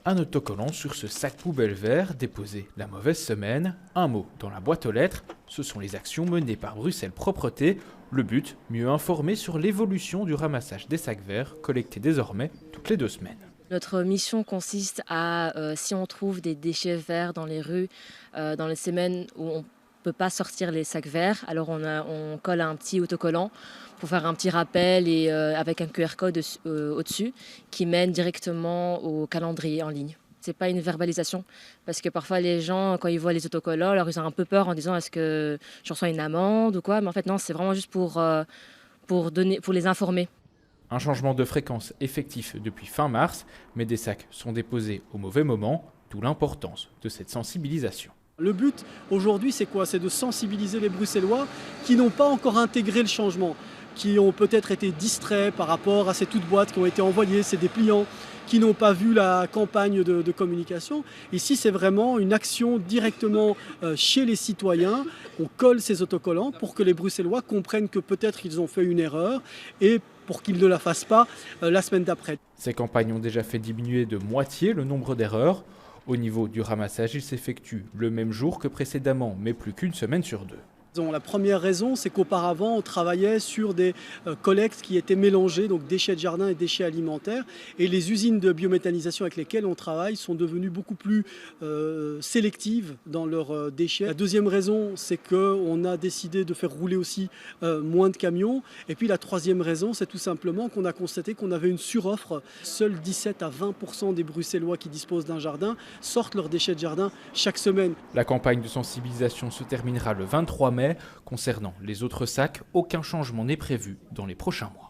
Un autocollant sur ce sac poubelle vert déposé la mauvaise semaine, un mot dans la boîte aux lettres, ce sont les actions menées par Bruxelles Propreté. Le but, mieux informer sur l'évolution du ramassage des sacs verts collectés désormais toutes les 2 semaines. Notre mission consiste à, si on trouve des déchets verts dans les rues, dans les semaines où on ne peut pas sortir les sacs verts, alors on colle un petit autocollant pour faire un petit rappel et avec un QR code au-dessus qui mène directement au calendrier en ligne. C'est pas une verbalisation parce que parfois les gens, quand ils voient les autocollants, alors ils ont un peu peur en disant est-ce que je reçois une amende ou quoi, mais en fait non, c'est vraiment juste pour les informer. Un changement de fréquence effectif depuis fin mars, mais des sacs sont déposés au mauvais moment, d'où l'importance de cette sensibilisation. Le but aujourd'hui, c'est quoi? C'est de sensibiliser les Bruxellois qui n'ont pas encore intégré le changement, qui ont peut-être été distraits par rapport à ces toutes boîtes qui ont été envoyées, ces dépliants, qui n'ont pas vu la campagne de communication. Ici, c'est vraiment une action directement chez les citoyens. On colle ces autocollants pour que les Bruxellois comprennent que peut-être ils ont fait une erreur et pour qu'ils ne la fassent pas la semaine d'après. Ces campagnes ont déjà fait diminuer de moitié le nombre d'erreurs. Au niveau du ramassage, il s'effectue le même jour que précédemment, mais plus qu'une semaine sur 2. La première raison, c'est qu'auparavant, on travaillait sur des collectes qui étaient mélangées, donc déchets de jardin et déchets alimentaires. Et les usines de biométhanisation avec lesquelles on travaille sont devenues beaucoup plus sélectives dans leurs déchets. La deuxième raison, c'est qu'on a décidé de faire rouler aussi moins de camions. Et puis la troisième raison, c'est tout simplement qu'on a constaté qu'on avait une suroffre. Seuls 17 à 20% des Bruxellois qui disposent d'un jardin sortent leurs déchets de jardin chaque semaine. La campagne de sensibilisation se terminera le 23 mai. Concernant les autres sacs, aucun changement n'est prévu dans les prochains mois.